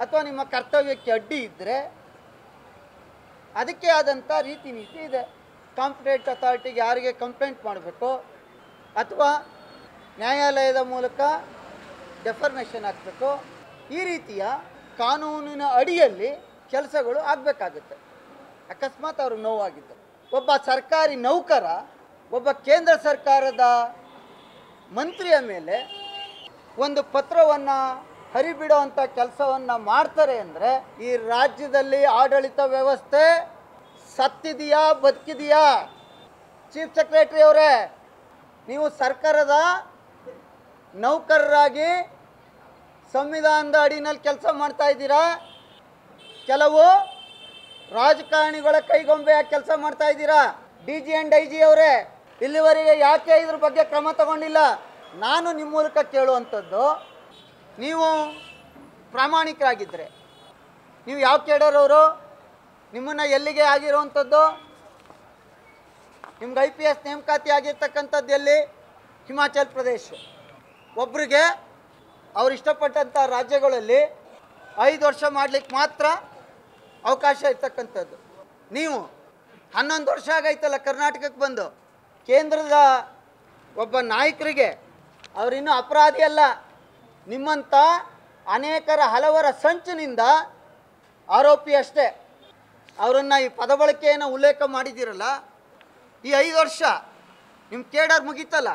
ಅಥವಾ ನಿಮ್ಮ ಕರ್ತವ್ಯಕ್ಕೆ ಅಡ್ಡಿ ಇದ್ದರೆ ಅದಕ್ಕೆ ಆದಂಥ ರೀತಿ ನೀತಿ ಇದೆ. ಕಾಂಪಿಟೆಂಟ್ ಅಥಾರಿಟಿಗೆ ಯಾರಿಗೆ ಕಂಪ್ಲೇಂಟ್ ಮಾಡಬೇಕು ಅಥವಾ ನ್ಯಾಯಾಲಯದ ಮೂಲಕ ಡೆಫರ್ಮೇಷನ್ ಹಾಕಬೇಕು, ಈ ರೀತಿಯ ಕಾನೂನಿನ ಅಡಿಯಲ್ಲಿ ಕೆಲಸಗಳು ಆಗಬೇಕಾಗುತ್ತೆ. ಅಕಸ್ಮಾತ್ ಅವ್ರಿಗೆ ನೋವಾಗಿದ್ದು ಒಬ್ಬ ಸರ್ಕಾರಿ ನೌಕರ ಒಬ್ಬ ಕೇಂದ್ರ ಸರ್ಕಾರದ ಮಂತ್ರಿಯ ಮೇಲೆ ಒಂದು ಪತ್ರವನ್ನು ಹರಿಬಿಡೋವಂಥ ಕೆಲಸವನ್ನು ಮಾಡ್ತಾರೆ ಅಂದರೆ ಈ ರಾಜ್ಯದಲ್ಲಿ ಆಡಳಿತ ವ್ಯವಸ್ಥೆ ಸತ್ತಿದೆಯಾ ಬದುಕಿದೆಯಾ? ಚೀಫ್ ಸೆಕ್ರೆಟರಿ ಅವರೇ, ನೀವು ಸರ್ಕಾರದ ನೌಕರರಾಗಿ ಸಂವಿಧಾನದ ಅಡಿನಲ್ಲಿ ಕೆಲಸ ಮಾಡ್ತಾ ಇದ್ದೀರಾ, ಕೆಲವು ರಾಜಕಾರಣಿಗಳ ಕೈಗೊಂಬೆಯಾಗಿ ಕೆಲಸ ಮಾಡ್ತಾ ಇದ್ದೀರಾ. DG and IG ಅವರೇ, ಇಲ್ಲಿವರೆಗೆ ಯಾಕೆ ಇದ್ರ ಬಗ್ಗೆ ಕ್ರಮ ತಗೊಂಡಿಲ್ಲ? ನಾನು ನಿಮ್ಮ ಮೂಲಕ ಕೇಳುವಂಥದ್ದು, ನೀವು ಪ್ರಾಮಾಣಿಕರಾಗಿದ್ದರೆ ನೀವು ಯಾವ ಕೇಡರವರು? ನಿಮ್ಮನ್ನು ಎಲ್ಲಿಗೆ ಆಗಿರುವಂಥದ್ದು? ನಿಮ್ಗೆ IPS ನೇಮಕಾತಿ ಆಗಿರ್ತಕ್ಕಂಥದ್ದು ಎಲ್ಲಿ? ಹಿಮಾಚಲ್ ಪ್ರದೇಶ. ಒಬ್ಬರಿಗೆ ಅವ್ರು ಇಷ್ಟಪಟ್ಟಂಥ ರಾಜ್ಯಗಳಲ್ಲಿ 5 ವರ್ಷ ಮಾಡಲಿಕ್ಕೆ ಮಾತ್ರ ಅವಕಾಶ ಇರ್ತಕ್ಕಂಥದ್ದು. ನೀವು 11 ವರ್ಷ ಆಗೈತಲ್ಲ ಕರ್ನಾಟಕಕ್ಕೆ ಬಂದು. ಕೇಂದ್ರದ ಒಬ್ಬ ನಾಯಕರಿಗೆ ಅವರಿನ್ನೂ ಅಪರಾಧಿ ಅಲ್ಲ, ನಿಮ್ಮಂಥ ಅನೇಕರ ಹಲವರ ಸಂಚಿನಿಂದ ಆರೋಪಿ ಅಷ್ಟೇ. ಅವರನ್ನು ಈ ಪದ ಬಳಕೆಯನ್ನು ಉಲ್ಲೇಖ ಮಾಡಿದ್ದೀರಲ್ಲ, ಈ 5 ವರ್ಷ ನಿಮ್ಮ ಕೇಡರ್ ಮುಗೀತಲ್ಲ.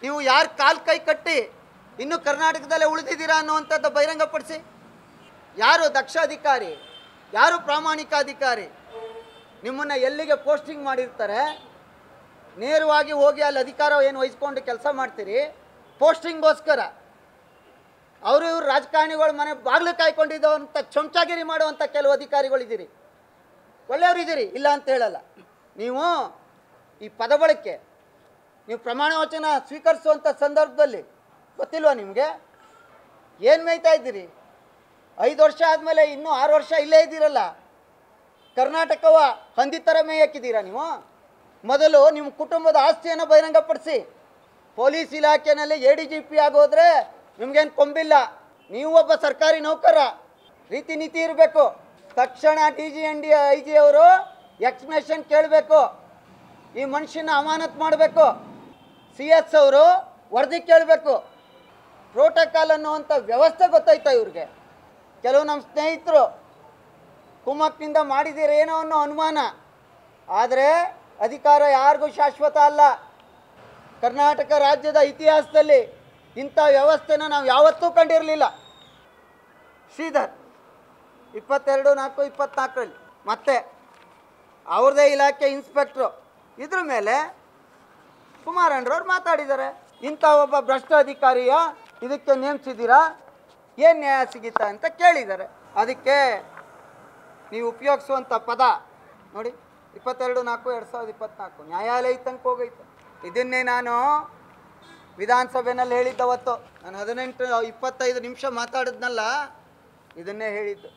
ನೀವು ಯಾರು ಕಾಲು ಕೈ ಕಟ್ಟಿ ಇನ್ನೂ ಕರ್ನಾಟಕದಲ್ಲೇ ಉಳಿದಿದ್ದೀರಾ ಅನ್ನುವಂಥದ್ದು ಬಹಿರಂಗಪಡಿಸಿ. ಯಾರು ದಕ್ಷ ಅಧಿಕಾರಿ, ಯಾರು ಪ್ರಾಮಾಣಿಕ ಅಧಿಕಾರಿ? ನಿಮ್ಮನ್ನು ಎಲ್ಲಿಗೆ ಪೋಸ್ಟಿಂಗ್ ಮಾಡಿರ್ತಾರೆ, ನೇರವಾಗಿ ಹೋಗಿ ಅಲ್ಲಿ ಅಧಿಕಾರ ಏನು ವಹಿಸ್ಕೊಂಡು ಕೆಲಸ ಮಾಡ್ತೀರಿ. ಪೋಸ್ಟಿಂಗ್ಗೋಸ್ಕರ ಅವರು ಇವರು ರಾಜಕಾರಣಿಗಳು ಮನೆ ಬಾಗಿಲು ಕಾಯ್ಕೊಂಡಿದ್ದವಂಥ ಚಮಚಾಗಿರಿ ಮಾಡುವಂಥ ಕೆಲವು ಅಧಿಕಾರಿಗಳಿದ್ದೀರಿ. ಒಳ್ಳೆಯವರಿದ್ದೀರಿ, ಇಲ್ಲ ಅಂತ ಹೇಳಲ್ಲ. ನೀವು ಈ ಪದ ಬಳಕೆ, ನೀವು ಪ್ರಮಾಣ ವಚನ ಸ್ವೀಕರಿಸುವಂಥ ಸಂದರ್ಭದಲ್ಲಿ ಗೊತ್ತಿಲ್ವಾ ನಿಮಗೆ? ಏನು ಮೇಯ್ತಾ ಇದ್ದೀರಿ? 5 ವರ್ಷ ಆದಮೇಲೆ ಇನ್ನೂ 6 ವರ್ಷ ಇಲ್ಲೇ ಇದ್ದೀರಲ್ಲ. ಕರ್ನಾಟಕವ ಹಂದಿ ಥರ ಮೇಯಕ್ಕಿದ್ದೀರಾ ನೀವು? ಮೊದಲು ನಿಮ್ಮ ಕುಟುಂಬದ ಆಸ್ತಿಯನ್ನು ಬಹಿರಂಗಪಡಿಸಿ. ಪೊಲೀಸ್ ಇಲಾಖೆಯಲ್ಲಿ ADGP ಆಗೋದ್ರೆ ನಿಮಗೇನು ಕೊಂಬಿಲ್ಲ. ನೀವು ಒಬ್ಬ ಸರ್ಕಾರಿ ನೌಕರ, ರೀತಿ ನೀತಿ ಇರಬೇಕು. ತಕ್ಷಣ DG and IG ಅವರು ಎಕ್ಸ್ಪ್ಲನೇಷನ್ ಕೇಳಬೇಕು. ಈ ಮನುಷ್ಯನ ಅಮಾನತ್ ಮಾಡಬೇಕು. CS ಅವರು ವರದಿ ಕೇಳಬೇಕು. ಪ್ರೋಟೋಕಾಲ್ ಅನ್ನುವಂಥ ವ್ಯವಸ್ಥೆ ಗೊತ್ತಾಯ್ತಾ ಇವ್ರಿಗೆ? ಕೆಲವು ನಮ್ಮ ಸ್ನೇಹಿತರು ಕುಮ್ಮಕ್ಕಿನಿಂದ ಮಾಡಿದ್ದೀರ ಏನೋ ಅನ್ನೋ ಅನುಮಾನ. ಆದರೆ ಅಧಿಕಾರ ಯಾರಿಗೂ ಶಾಶ್ವತ ಅಲ್ಲ. ಕರ್ನಾಟಕ ರಾಜ್ಯದ ಇತಿಹಾಸದಲ್ಲಿ ಇಂಥ ವ್ಯವಸ್ಥೆನ ನಾವು ಯಾವತ್ತೂ ಕಂಡಿರಲಿಲ್ಲ. ಶ್ರೀಧರ್ 22/4/24ರಲ್ಲಿ ಮತ್ತೆ ಅವ್ರದ್ದೇ ಇಲಾಖೆ ಇನ್ಸ್ಪೆಕ್ಟ್ರು ಇದ್ರ ಮೇಲೆ ಕುಮಾರಣ್ಣರವ್ರು ಮಾತಾಡಿದ್ದಾರೆ. ಇಂಥ ಒಬ್ಬ ಭ್ರಷ್ಟ ಅಧಿಕಾರಿಯ ಇದಕ್ಕೆ ನೇಮಿಸಿದ್ದೀರಾ, ಏನು ನ್ಯಾಯ ಸಿಗುತ್ತಾ ಅಂತ ಕೇಳಿದ್ದಾರೆ. ಅದಕ್ಕೆ ನೀವು ಉಪಯೋಗಿಸುವಂಥ ಪದ ನೋಡಿ, 22/4/2024 ನ್ಯಾಯಾಲಯ ತನಕ ಹೋಗೈತೆ. ಇದನ್ನೇ ನಾನು ವಿಧಾನಸಭೆಯಲ್ಲಿ ಹೇಳಿದ್ದವತ್ತು. ನಾನು 18-25 ನಿಮಿಷ ಮಾತಾಡಿದ್ನಲ್ಲ, ಇದನ್ನೇ ಹೇಳಿದ್ದು.